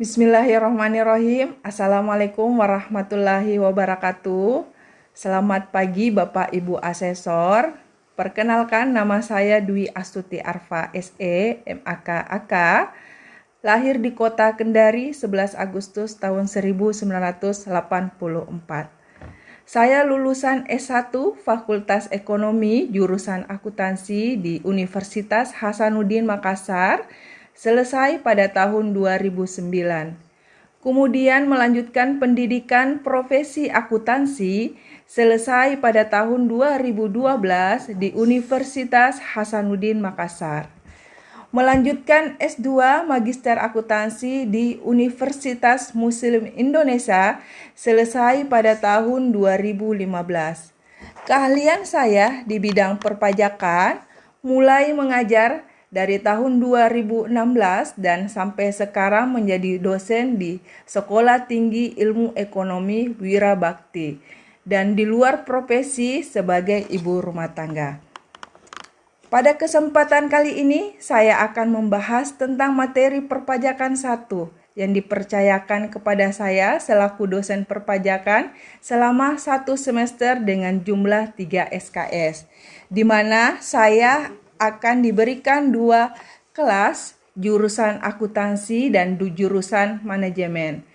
Bismillahirrahmanirrahim. Assalamualaikum warahmatullahi wabarakatuh. Selamat pagi Bapak Ibu Asesor. Perkenalkan, nama saya Dwi Astuti Arfa SE, MAK AK. Lahir di kota Kendari 11 Agustus tahun 1984. Saya lulusan S1 Fakultas Ekonomi jurusan Akuntansi di Universitas Hasanuddin Makassar, selesai pada tahun 2009. Kemudian melanjutkan pendidikan profesi akuntansi selesai pada tahun 2012 di Universitas Hasanuddin Makassar. Melanjutkan S2 Magister Akuntansi di Universitas Muslim Indonesia selesai pada tahun 2015. Keahlian saya di bidang perpajakan mulai mengajar dari tahun 2016 dan sampai sekarang menjadi dosen di Sekolah Tinggi Ilmu Ekonomi Wirabakti dan di luar profesi sebagai ibu rumah tangga. Pada kesempatan kali ini, saya akan membahas tentang materi perpajakan 1 yang dipercayakan kepada saya selaku dosen perpajakan selama 1 semester dengan jumlah 3 SKS, di mana saya akan diberikan 2 kelas, jurusan akuntansi dan jurusan manajemen.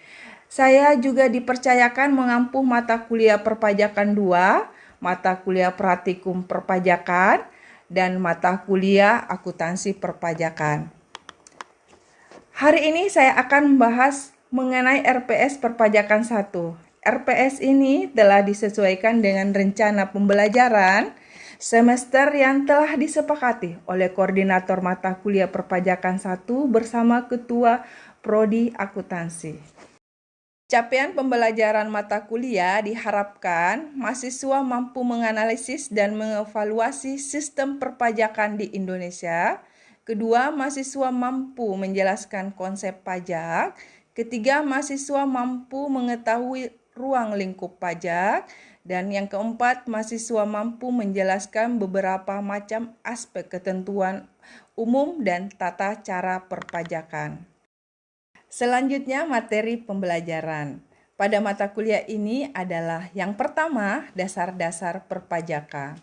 Saya juga dipercayakan mengampu mata kuliah perpajakan 2, mata kuliah praktikum perpajakan, dan mata kuliah akuntansi perpajakan. Hari ini saya akan membahas mengenai RPS perpajakan 1. RPS ini telah disesuaikan dengan rencana pembelajaran semester yang telah disepakati oleh koordinator mata kuliah perpajakan 1 bersama ketua prodi akuntansi. Capaian pembelajaran mata kuliah diharapkan mahasiswa mampu menganalisis dan mengevaluasi sistem perpajakan di Indonesia. Kedua, mahasiswa mampu menjelaskan konsep pajak. Ketiga, mahasiswa mampu mengetahui ruang lingkup pajak. Dan yang keempat, mahasiswa mampu menjelaskan beberapa macam aspek ketentuan umum dan tata cara perpajakan. Selanjutnya, materi pembelajaran pada mata kuliah ini adalah yang pertama, dasar-dasar perpajakan.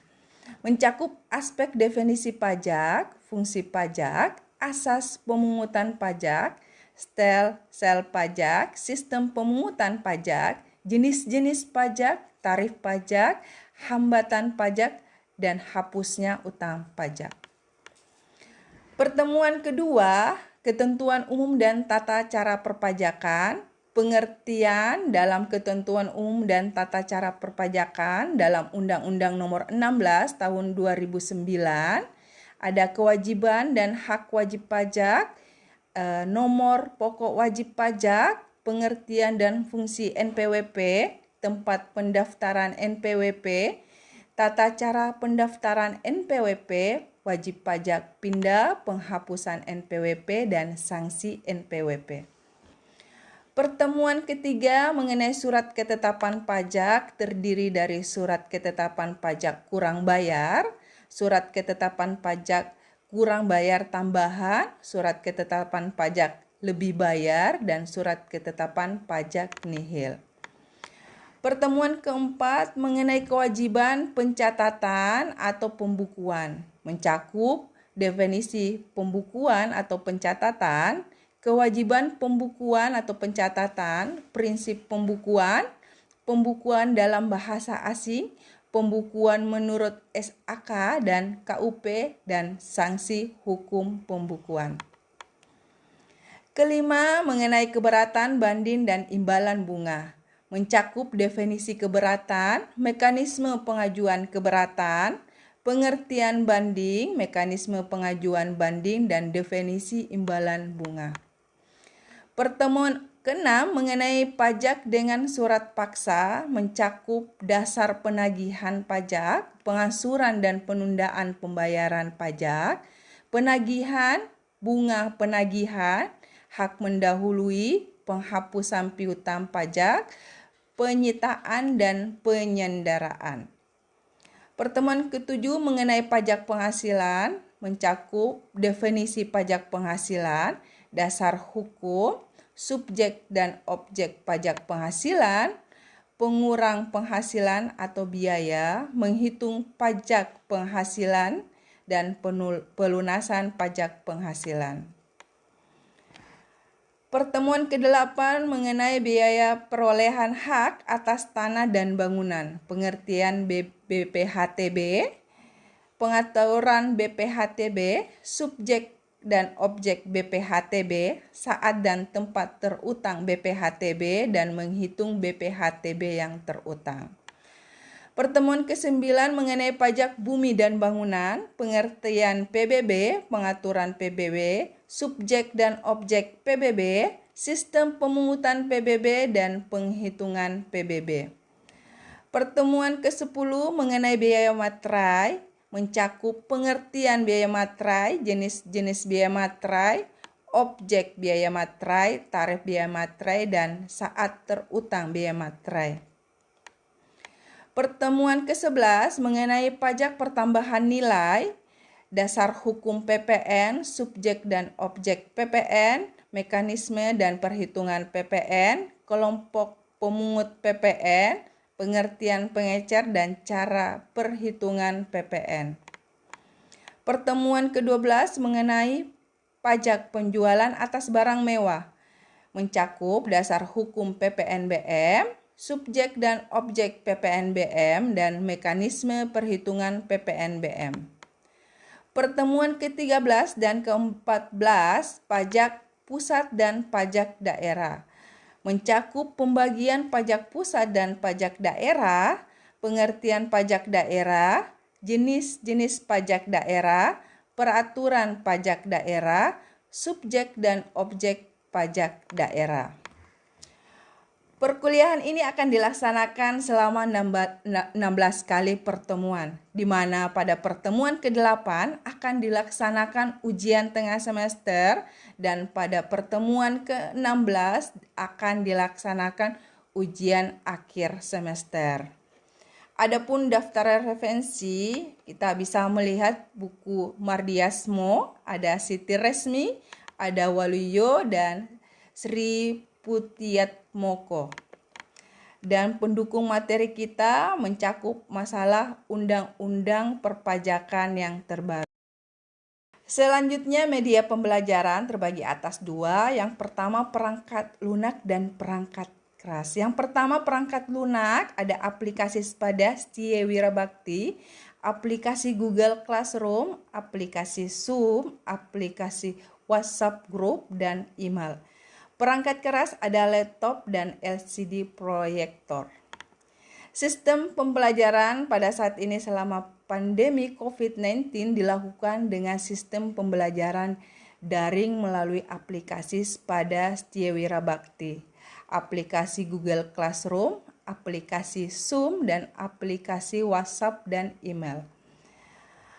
Mencakup aspek definisi pajak, fungsi pajak, asas pemungutan pajak, sel pajak, sistem pemungutan pajak, jenis-jenis pajak, tarif pajak, hambatan pajak, dan hapusnya utang pajak. Pertemuan kedua, ketentuan umum dan tata cara perpajakan, pengertian dalam ketentuan umum dan tata cara perpajakan dalam Undang-Undang Nomor 16 Tahun 2009, ada kewajiban dan hak wajib pajak, nomor pokok wajib pajak, pengertian dan fungsi NPWP, tempat pendaftaran NPWP, tata cara pendaftaran NPWP, wajib pajak pindah, penghapusan NPWP, dan sanksi NPWP. Pertemuan ketiga mengenai surat ketetapan pajak terdiri dari surat ketetapan pajak kurang bayar, surat ketetapan pajak kurang bayar tambahan, surat ketetapan pajak lebih bayar, dan surat ketetapan pajak nihil. Pertemuan keempat mengenai kewajiban pencatatan atau pembukuan, mencakup definisi pembukuan atau pencatatan, kewajiban pembukuan atau pencatatan, prinsip pembukuan, pembukuan dalam bahasa asing, pembukuan menurut SAK dan KUP, dan sanksi hukum pembukuan. Kelima, mengenai keberatan banding dan imbalan bunga, mencakup definisi keberatan, mekanisme pengajuan keberatan, pengertian banding, mekanisme pengajuan banding, dan definisi imbalan bunga. Pertemuan keenam mengenai pajak dengan surat paksa, mencakup dasar penagihan pajak, pengasuran dan penundaan pembayaran pajak, penagihan, bunga penagihan, hak mendahului, penghapusan piutang pajak, penyitaan, dan penyandaraan. Pertemuan ketujuh mengenai pajak penghasilan, mencakup definisi pajak penghasilan, dasar hukum, subjek dan objek pajak penghasilan, pengurang penghasilan atau biaya, menghitung pajak penghasilan, dan pelunasan pajak penghasilan. Pertemuan ke-8 mengenai biaya perolehan hak atas tanah dan bangunan, pengertian BPHTB, pengaturan BPHTB, subjek dan objek BPHTB, saat dan tempat terutang BPHTB, dan menghitung BPHTB yang terutang. Pertemuan ke-9 mengenai pajak bumi dan bangunan, pengertian PBB, pengaturan PBB, subjek dan objek PBB, sistem pemungutan PBB, dan penghitungan PBB. Pertemuan ke-10 mengenai biaya materai, mencakup pengertian biaya materai, jenis-jenis biaya materai, objek biaya materai, tarif biaya materai, dan saat terutang biaya materai. Pertemuan ke-11 mengenai pajak pertambahan nilai, dasar hukum PPN, subjek dan objek PPN, mekanisme dan perhitungan PPN, kelompok pemungut PPN, pengertian pengecer dan cara perhitungan PPN. Pertemuan ke-12 mengenai pajak penjualan atas barang mewah, mencakup dasar hukum PPNBM, subjek dan objek PPNBM, dan mekanisme perhitungan PPNBM. Pertemuan ke-13 dan ke-14 pajak pusat dan pajak daerah, mencakup pembagian pajak pusat dan pajak daerah, pengertian pajak daerah, jenis-jenis pajak daerah, peraturan pajak daerah, subjek dan objek pajak daerah. Perkuliahan ini akan dilaksanakan selama 16 kali pertemuan, di mana pada pertemuan ke-8 akan dilaksanakan ujian tengah semester, dan pada pertemuan ke-16 akan dilaksanakan ujian akhir semester. Adapun daftar referensi, kita bisa melihat buku Mardiasmo, ada Siti Resmi, ada Waluyo, dan Sri Putiatmoko. Dan pendukung materi kita mencakup masalah undang-undang perpajakan yang terbaru. Selanjutnya media pembelajaran terbagi atas dua. Yang pertama perangkat lunak dan perangkat keras. Yang pertama perangkat lunak, ada aplikasi Sepada Setia Wirabakti, aplikasi Google Classroom, aplikasi Zoom, aplikasi WhatsApp Group, dan email. Perangkat keras ada laptop dan LCD proyektor. Sistem pembelajaran pada saat ini selama pandemi COVID-19 dilakukan dengan sistem pembelajaran daring melalui aplikasi Sepada Setia Wirabakti, aplikasi Google Classroom, aplikasi Zoom, dan aplikasi WhatsApp dan email.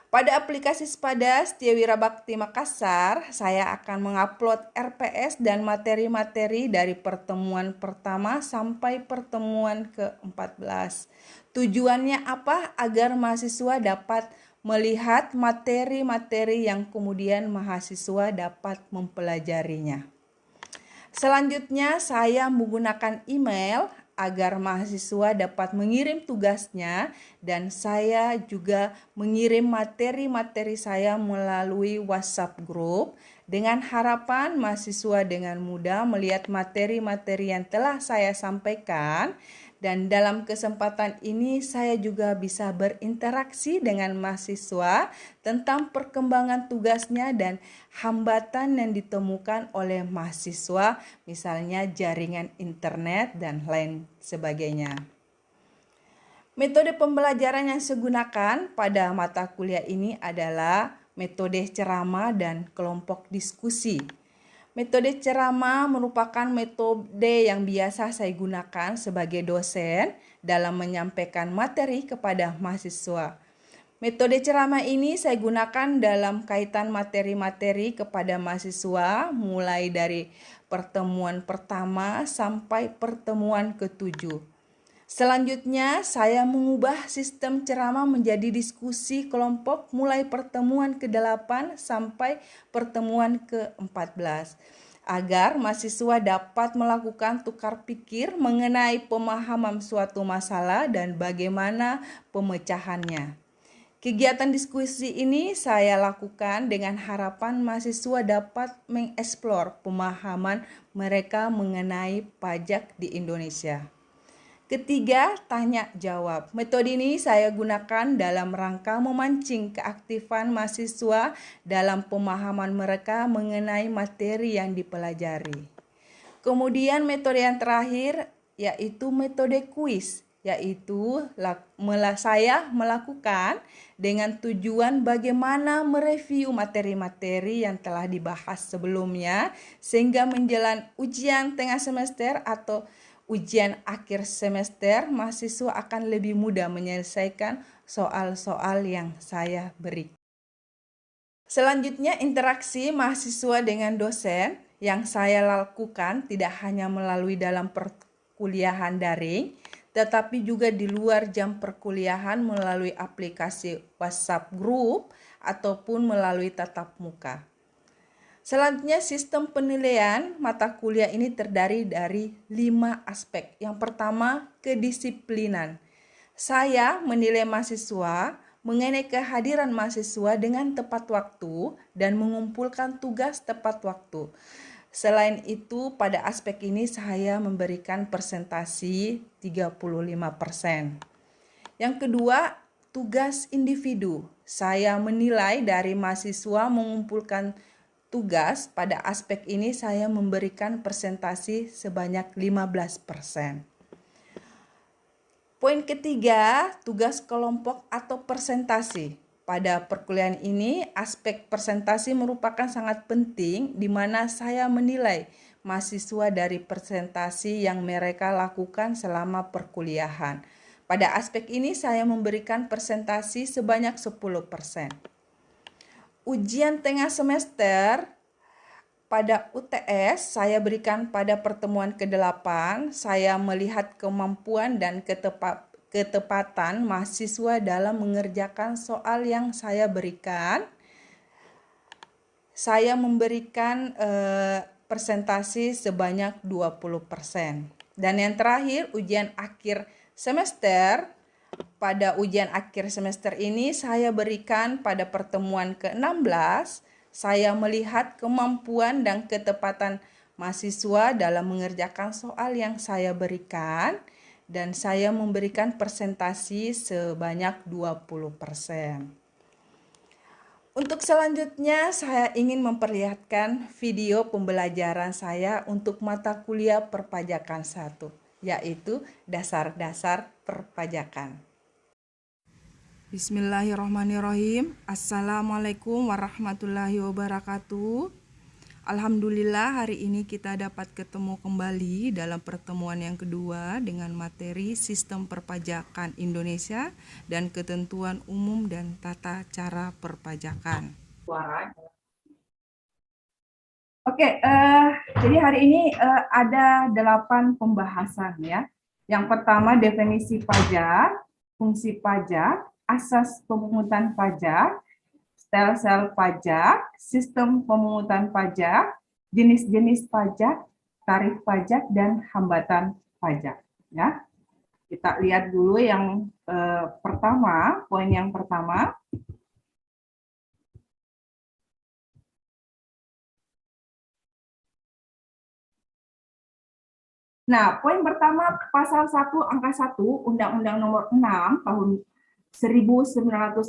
Pada aplikasi Sepada Setia Wirabakti Makassar, saya akan mengupload RPS dan materi-materi dari pertemuan pertama sampai pertemuan ke-14. Tujuannya apa? Agar mahasiswa dapat melihat materi-materi yang kemudian mahasiswa dapat mempelajarinya. Selanjutnya, saya menggunakan email agar mahasiswa dapat mengirim tugasnya, dan saya juga mengirim materi-materi saya melalui WhatsApp Group dengan harapan mahasiswa dengan mudah melihat materi-materi yang telah saya sampaikan. Dan dalam kesempatan ini saya juga bisa berinteraksi dengan mahasiswa tentang perkembangan tugasnya dan hambatan yang ditemukan oleh mahasiswa, misalnya jaringan internet dan lain sebagainya. Metode pembelajaran yang saya gunakan pada mata kuliah ini adalah metode ceramah dan kelompok diskusi. Metode ceramah merupakan metode yang biasa saya gunakan sebagai dosen dalam menyampaikan materi kepada mahasiswa. Metode ceramah ini saya gunakan dalam kaitan materi-materi kepada mahasiswa mulai dari pertemuan pertama sampai pertemuan ke-7. Selanjutnya, saya mengubah sistem ceramah menjadi diskusi kelompok mulai pertemuan ke-8 sampai pertemuan ke-14. agar mahasiswa dapat melakukan tukar pikir mengenai pemahaman suatu masalah dan bagaimana pemecahannya. Kegiatan diskusi ini saya lakukan dengan harapan mahasiswa dapat mengeksplor pemahaman mereka mengenai pajak di Indonesia. Ketiga, tanya jawab. Metode ini saya gunakan dalam rangka memancing keaktifan mahasiswa dalam pemahaman mereka mengenai materi yang dipelajari. Kemudian metode yang terakhir yaitu metode kuis, yaitu saya melakukan dengan tujuan bagaimana mereview materi-materi yang telah dibahas sebelumnya sehingga menjelang ujian tengah semester atau ujian akhir semester mahasiswa akan lebih mudah menyelesaikan soal-soal yang saya beri. Selanjutnya, interaksi mahasiswa dengan dosen yang saya lakukan tidak hanya melalui dalam perkuliahan daring, tetapi juga di luar jam perkuliahan melalui aplikasi WhatsApp Group ataupun melalui tatap muka. Selanjutnya, sistem penilaian mata kuliah ini terdiri dari 5 aspek. Yang pertama, kedisiplinan. Saya menilai mahasiswa mengenai kehadiran mahasiswa dengan tepat waktu dan mengumpulkan tugas tepat waktu. Selain itu, pada aspek ini saya memberikan persentasi 35%. Yang kedua, tugas individu. Saya menilai dari mahasiswa mengumpulkan tugas, pada aspek ini saya memberikan persentasi sebanyak 15%. Poin ketiga, tugas kelompok atau presentasi. Pada perkuliahan ini, aspek presentasi merupakan sangat penting di mana saya menilai mahasiswa dari presentasi yang mereka lakukan selama perkuliahan. Pada aspek ini saya memberikan presentasi sebanyak 10%. Ujian tengah semester pada UTS saya berikan pada pertemuan ke-8, saya melihat kemampuan dan ketepatan mahasiswa dalam mengerjakan soal yang saya berikan. Saya memberikan presentasi sebanyak 20%. Dan yang terakhir, ujian akhir semester. Pada ujian akhir semester ini saya berikan pada pertemuan ke-16, saya melihat kemampuan dan ketepatan mahasiswa dalam mengerjakan soal yang saya berikan dan saya memberikan presentasi sebanyak 20%. Untuk selanjutnya saya ingin memperlihatkan video pembelajaran saya untuk mata kuliah perpajakan 1, yaitu dasar-dasar perpajakan. Bismillahirrahmanirrahim. Assalamualaikum warahmatullahi wabarakatuh. Alhamdulillah hari ini kita dapat ketemu kembali dalam pertemuan yang kedua dengan materi Sistem Perpajakan Indonesia dan Ketentuan Umum dan Tata Cara Perpajakan. Oke, jadi hari ini ada 8 pembahasan ya. Yang pertama definisi pajak, fungsi pajak, asas pemungutan pajak, sel-sel pajak, sistem pemungutan pajak, jenis-jenis pajak, tarif pajak, dan hambatan pajak. Ya, kita lihat dulu yang pertama, poin yang pertama. Nah, poin pertama pasal 1 angka 1 Undang-Undang Nomor 6 tahun 1983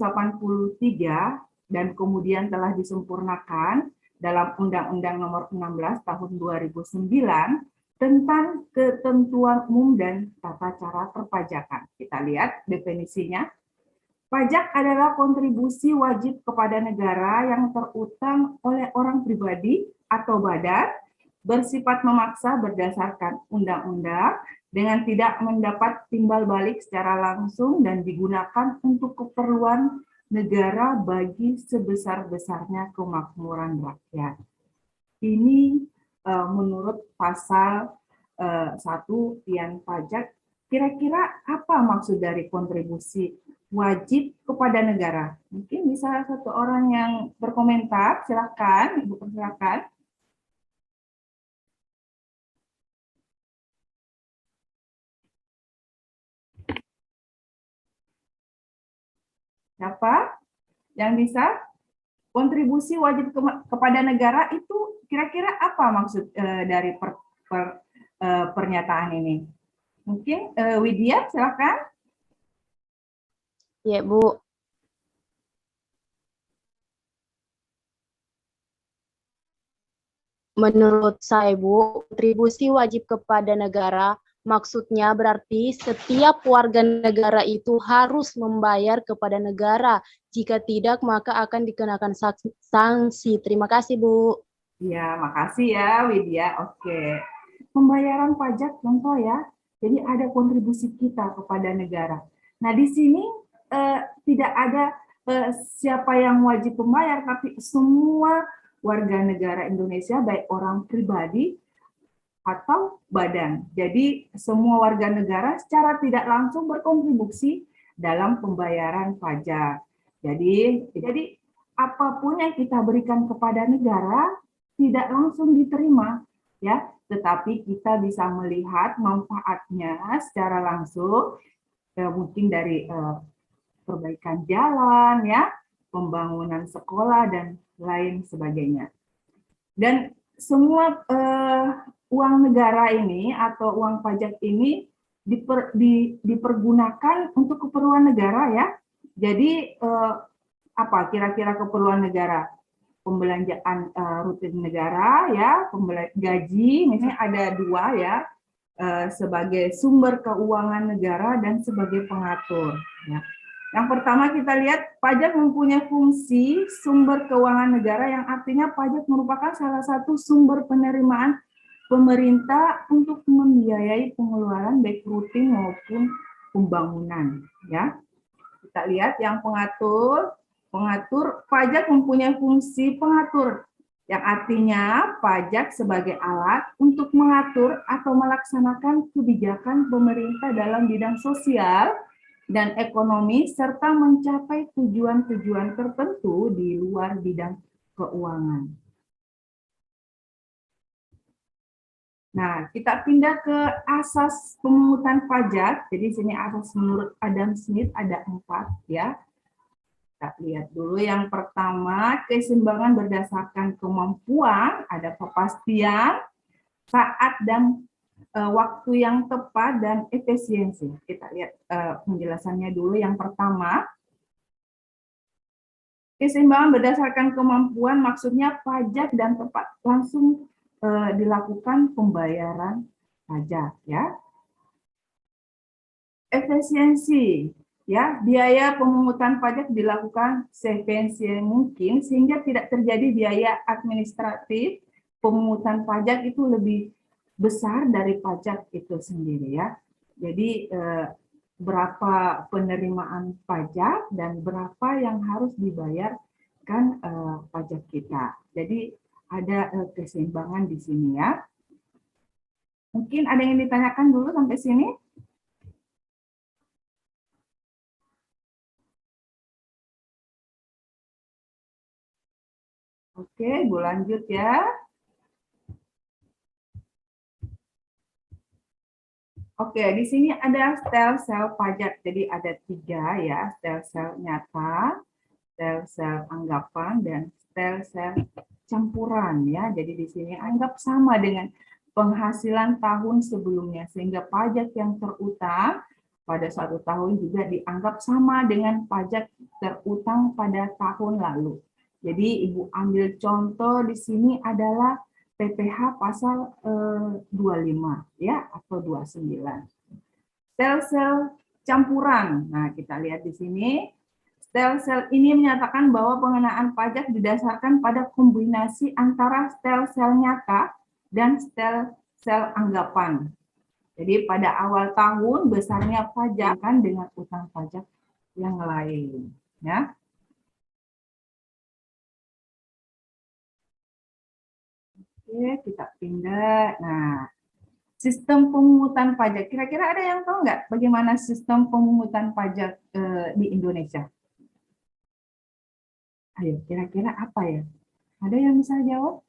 dan kemudian telah disempurnakan dalam Undang-Undang Nomor 16 tahun 2009 tentang ketentuan umum dan tata cara perpajakan. Kita lihat definisinya. Pajak adalah kontribusi wajib kepada negara yang terutang oleh orang pribadi atau badan bersifat memaksa berdasarkan undang-undang dengan tidak mendapat timbal balik secara langsung dan digunakan untuk keperluan negara bagi sebesar-besarnya kemakmuran rakyat. Ini menurut pasal 1 pian pajak. Kira-kira apa maksud dari kontribusi wajib kepada negara? Mungkin bisa satu orang yang berkomentar, silakan, Ibu persilakan. Siapa yang bisa? Kontribusi wajib kepada negara itu kira-kira apa maksud dari pernyataan ini? Mungkin Widya, silakan. Ya, Bu. Menurut saya, Bu, kontribusi wajib kepada negara maksudnya berarti setiap warga negara itu harus membayar kepada negara. Jika tidak, maka akan dikenakan sanksi. Terima kasih, Bu. Ya, makasih ya Widya. Oke. Pembayaran pajak contoh ya. Jadi ada kontribusi kita kepada negara. Nah, di sini tidak ada siapa yang wajib membayar, tapi semua warga negara Indonesia, baik orang pribadi atau badan. Jadi semua warga negara secara tidak langsung berkontribusi dalam pembayaran pajak. Jadi apapun yang kita berikan kepada negara tidak langsung diterima, ya, tetapi kita bisa melihat manfaatnya secara langsung, mungkin dari perbaikan jalan, ya, pembangunan sekolah dan lain sebagainya. Dan semua uang negara ini atau uang pajak ini dipergunakan untuk keperluan negara, ya. Jadi apa kira-kira keperluan negara? Pembelanjaan rutin negara, ya, gaji, misalnya ada dua, ya, sebagai sumber keuangan negara dan sebagai pengatur, ya. Yang pertama kita lihat pajak mempunyai fungsi sumber keuangan negara, yang artinya pajak merupakan salah satu sumber penerimaan pemerintah untuk membiayai pengeluaran baik rutin maupun pembangunan, ya. Kita lihat yang pengatur pajak mempunyai fungsi pengatur, yang artinya pajak sebagai alat untuk mengatur atau melaksanakan kebijakan pemerintah dalam bidang sosial dan ekonomi serta mencapai tujuan-tujuan tertentu di luar bidang keuangan. Nah, kita pindah ke asas pemungutan pajak. Jadi sini asas menurut Adam Smith ada 4, ya. Kita lihat dulu yang pertama, keseimbangan berdasarkan kemampuan, ada kepastian, saat dan waktu yang tepat, dan efisiensi. Kita lihat penjelasannya dulu. Yang pertama, keseimbangan berdasarkan kemampuan maksudnya pajak dan tepat langsung dilakukan pembayaran pajak, ya. Efisiensi, ya, biaya pemungutan pajak dilakukan seefisien mungkin sehingga tidak terjadi biaya administratif. Pemungutan pajak itu lebih besar dari pajak itu sendiri, ya. Jadi berapa penerimaan pajak dan berapa yang harus dibayarkan pajak kita. Jadi ada keseimbangan di sini, ya. Mungkin ada yang ditanyakan dulu sampai sini? Oke, Bu lanjut ya. Oke, di sini ada sel-sel pajak. Jadi ada 3, ya, sel-sel nyata, sel-sel anggapan, dan sel-sel campuran, ya. Jadi di sini anggap sama dengan penghasilan tahun sebelumnya, sehingga pajak yang terutang pada suatu tahun juga dianggap sama dengan pajak terutang pada tahun lalu. Jadi Ibu ambil contoh di sini adalah PPh pasal 25, ya, atau 29. Sel-sel campuran. Nah, kita lihat di sini. Sel-sel ini menyatakan bahwa pengenaan pajak didasarkan pada kombinasi antara sel-sel nyata dan sel-sel anggapan. Jadi pada awal tahun besarnya pajak kan dengan utang pajak yang lain, ya. Oke, kita pindah. Nah, sistem pemungutan pajak. Kira-kira ada yang tahu nggak bagaimana sistem pemungutan pajak di Indonesia? Ayo, kira-kira apa ya? Ada yang bisa jawab?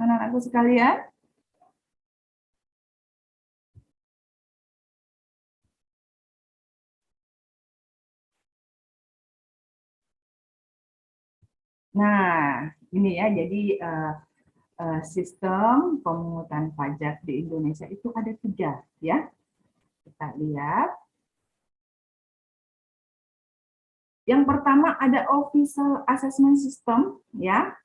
Anak-anakku sekalian? Nah, ini ya, jadi sistem pemungutan pajak di Indonesia itu ada 3, ya. Kita lihat. Yang pertama ada Official Assessment System, ya.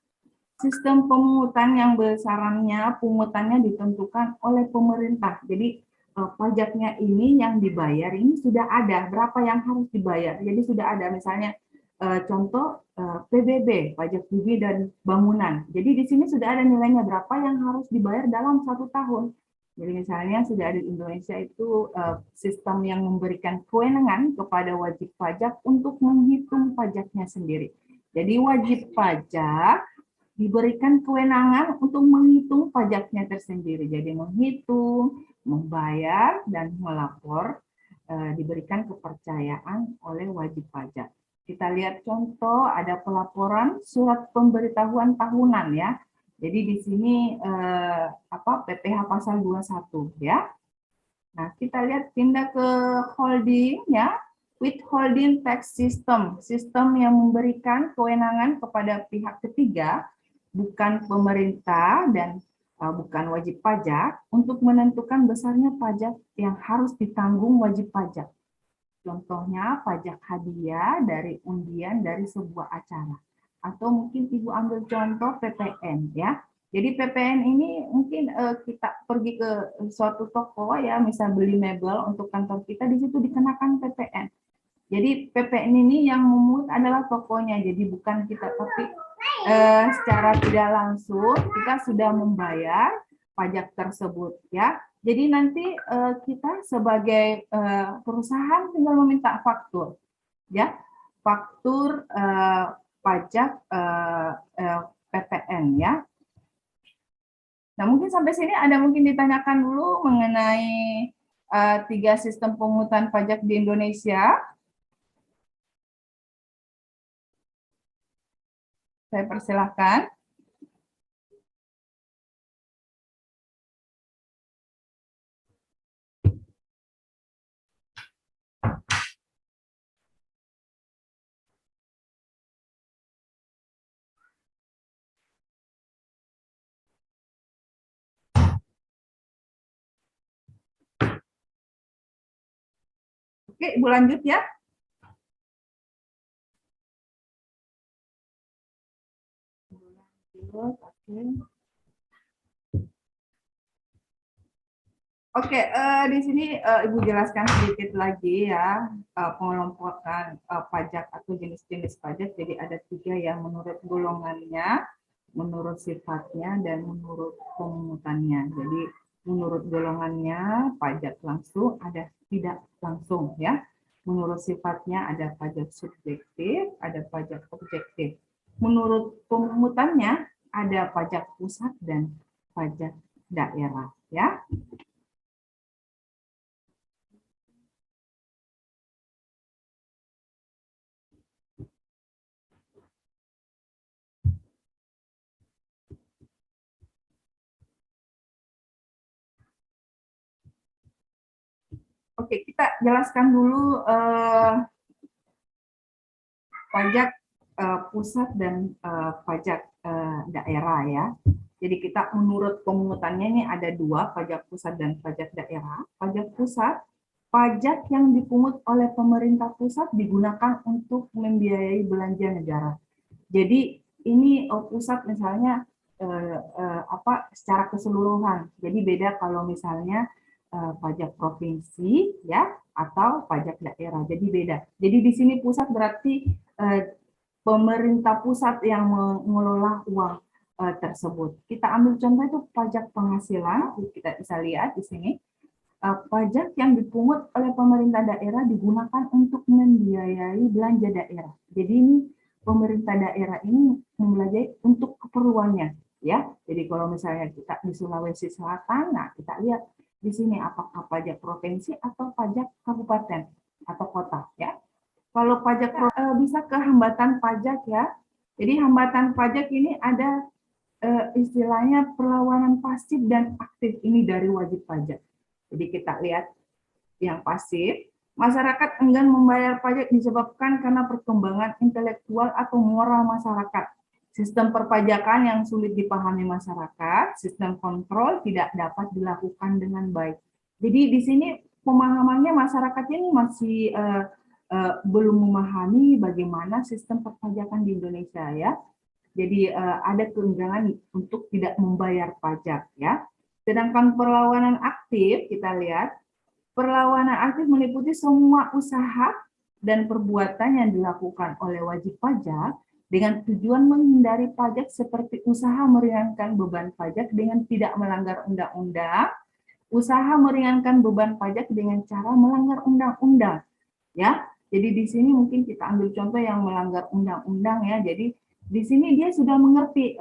Sistem pemungutan yang besarannya pungutannya ditentukan oleh pemerintah. Jadi pajaknya ini yang dibayar ini sudah ada berapa yang harus dibayar. Jadi sudah ada misalnya contoh PBB, pajak bumi dan bangunan. Jadi di sini sudah ada nilainya berapa yang harus dibayar dalam 1 tahun. Jadi misalnya sudah ada di Indonesia itu sistem yang memberikan kewenangan kepada wajib pajak untuk menghitung pajaknya sendiri. Jadi wajib pajak diberikan kewenangan untuk menghitung pajaknya tersendiri. Jadi menghitung, membayar, dan melapor diberikan kepercayaan oleh wajib pajak. Kita lihat contoh, ada pelaporan surat pemberitahuan tahunan ya. Jadi di sini PPh pasal 21 ya. Nah, kita lihat pindah ke holding ya. Withholding tax system, sistem yang memberikan kewenangan kepada pihak ketiga, bukan pemerintah dan bukan wajib pajak, untuk menentukan besarnya pajak yang harus ditanggung wajib pajak. Contohnya pajak hadiah dari undian dari sebuah acara. Atau mungkin Ibu ambil contoh PPN ya. Jadi PPN ini mungkin kita pergi ke suatu toko ya, misal beli mebel untuk kantor kita, di situ dikenakan PPN. Jadi PPN ini yang memungut adalah tokonya, jadi bukan kita, tapi secara tidak langsung kita sudah membayar pajak tersebut ya. Jadi nanti kita sebagai perusahaan tinggal meminta faktur ya, faktur pajak PPN ya. Nah, mungkin sampai sini ada mungkin ditanyakan dulu mengenai 3 sistem pemungutan pajak di Indonesia. Saya persilahkan. Oke, Ibu lanjut ya. Oke, di sini Ibu jelaskan sedikit lagi ya pengelompokan pajak atau jenis-jenis pajak. Jadi ada 3 yang menurut golongannya, menurut sifatnya, dan menurut pemungutannya. Jadi menurut golongannya pajak langsung, ada tidak langsung ya. Menurut sifatnya ada pajak subjektif, ada pajak objektif. Menurut pemungutannya ada pajak pusat dan pajak daerah ya. Oke, kita jelaskan dulu pajak pusat dan pajak daerah ya. Jadi kita menurut pemungutannya ini ada 2, pajak pusat dan pajak daerah. Pajak pusat, pajak yang dipungut oleh pemerintah pusat digunakan untuk membiayai belanja negara. Jadi ini pusat misalnya secara keseluruhan. Jadi beda kalau misalnya pajak provinsi ya atau pajak daerah. Jadi beda. Jadi di sini pusat berarti pemerintah pusat yang mengelola uang tersebut. Kita ambil contoh itu pajak penghasilan. Kita bisa lihat di sini. Pajak yang dipungut oleh pemerintah daerah digunakan untuk membiayai belanja daerah. Jadi ini pemerintah daerah ini membiayai untuk keperluannya ya. Jadi kalau misalnya kita di Sulawesi Selatan, nah kita lihat di sini apakah pajak provinsi atau pajak kabupaten atau kota ya. Kalau pajak bisa ke hambatan pajak ya. Jadi hambatan pajak ini ada istilahnya perlawanan pasif dan aktif ini dari wajib pajak. Jadi kita lihat yang pasif, masyarakat enggan membayar pajak disebabkan karena perkembangan intelektual atau moral masyarakat. Sistem perpajakan yang sulit dipahami masyarakat, sistem kontrol tidak dapat dilakukan dengan baik. Jadi di sini pemahamannya masyarakat ini masih belum memahami bagaimana sistem perpajakan di Indonesia ya. Jadi ada keengganan untuk tidak membayar pajak ya. Sedangkan perlawanan aktif kita lihat, perlawanan aktif meliputi semua usaha dan perbuatan yang dilakukan oleh wajib pajak dengan tujuan menghindari pajak seperti usaha meringankan beban pajak dengan tidak melanggar undang-undang, usaha meringankan beban pajak dengan cara melanggar undang-undang ya. Jadi di sini mungkin kita ambil contoh yang melanggar undang-undang ya. Jadi di sini dia sudah mengerti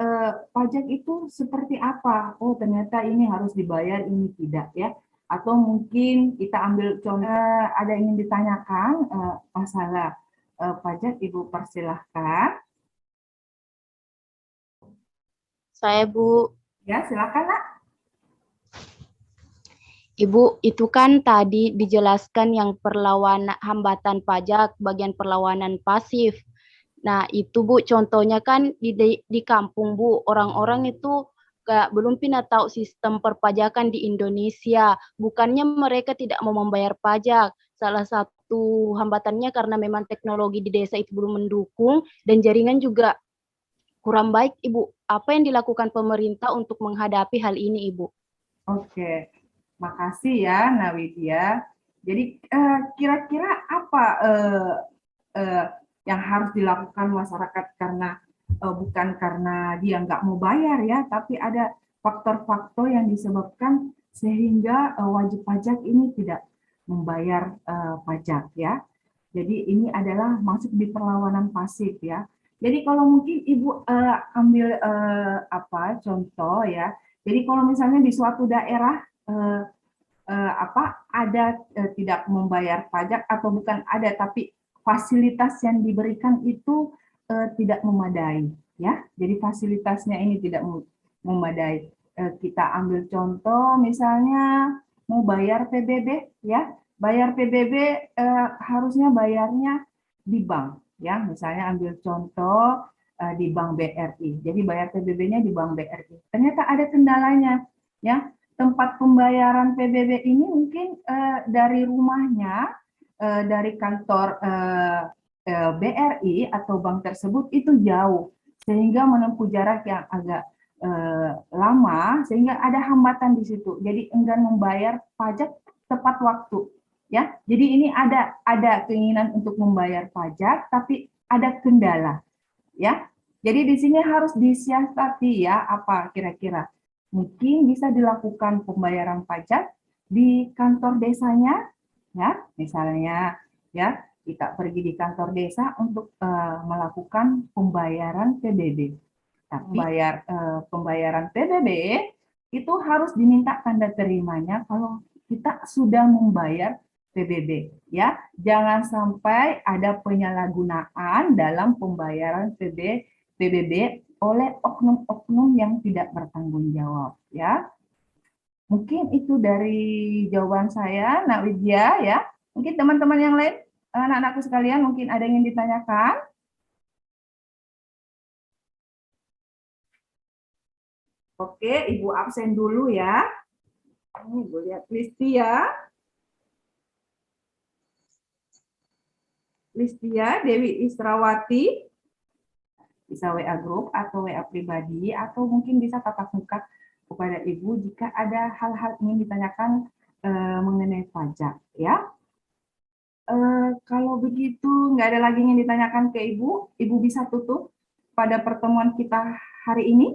pajak itu seperti apa. Oh, ternyata ini harus dibayar, ini tidak ya. Atau mungkin kita ambil contoh ada yang ingin ditanyakan masalah pajak, Ibu persilahkan. Saya, Bu. Ya, silakan, Nak. Ibu, itu kan tadi dijelaskan yang perlawanan hambatan pajak, bagian perlawanan pasif. Nah, itu Bu, contohnya kan di kampung Bu, orang-orang itu belum pernah tahu sistem perpajakan di Indonesia. Bukannya mereka tidak mau membayar pajak. Salah satu hambatannya karena memang teknologi di desa itu belum mendukung dan jaringan juga kurang baik, Ibu. Apa yang dilakukan pemerintah untuk menghadapi hal ini, Ibu? Oke. Makasih ya, Nawidya. Jadi kira-kira apa yang harus dilakukan masyarakat karena bukan karena dia nggak mau bayar ya, tapi ada faktor-faktor yang disebabkan sehingga wajib pajak ini tidak membayar pajak ya. Jadi ini adalah masuk di perlawanan pasif ya. Jadi kalau mungkin Ibu ambil contoh ya. Jadi kalau misalnya di suatu daerah ada tidak membayar pajak atau bukan ada tapi fasilitas yang diberikan itu tidak memadai ya. Jadi fasilitasnya ini tidak memadai. Kita ambil contoh misalnya mau bayar PBB ya. Bayar PBB harusnya bayarnya di bank ya. Misalnya ambil contoh di Bank BRI. Jadi bayar PBB-nya di Bank BRI. Ternyata ada kendalanya ya. Tempat pembayaran PBB ini mungkin dari rumahnya, dari kantor BRI atau bank tersebut itu jauh, sehingga menempuh jarak yang agak lama, sehingga ada hambatan di situ. Jadi enggan membayar pajak tepat waktu, ya. Jadi ini ada keinginan untuk membayar pajak, tapi ada kendala, ya. Jadi di sini harus disiasati ya, apa kira-kira. Mungkin bisa dilakukan pembayaran pajak di kantor desanya, ya, misalnya, ya, kita pergi di kantor desa untuk melakukan pembayaran PBB. Tapi pembayaran PBB itu harus diminta tanda terimanya kalau kita sudah membayar PBB, ya. Jangan sampai ada penyalahgunaan dalam pembayaran PBB oleh oknum-oknum yang tidak bertanggung jawab ya. Mungkin itu dari jawaban saya, Nak Widya ya. Mungkin teman-teman yang lain, anak-anakku sekalian mungkin ada yang ingin ditanyakan. Oke, Ibu absen dulu ya. Ini Ibu lihat Listia. Listia Dewi Israwati. Bisa WA grup atau WA pribadi atau mungkin bisa tatap muka kepada Ibu jika ada hal-hal ingin ditanyakan mengenai pajak ya. Kalau begitu nggak ada lagi yang ditanyakan ke Ibu, Ibu bisa tutup pada pertemuan kita hari ini.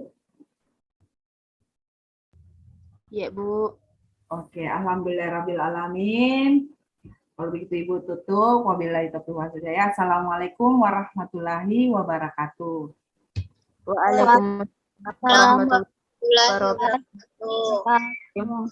Ya, Bu. Oke, alhamdulillahirabbil alamin. Kalau begitu Ibu tutup. Wabillahi taufiq wal hidayah. Assalamualaikum warahmatullahi wabarakatuh. Waalaikumsalam warahmatullahi wabarakatuh.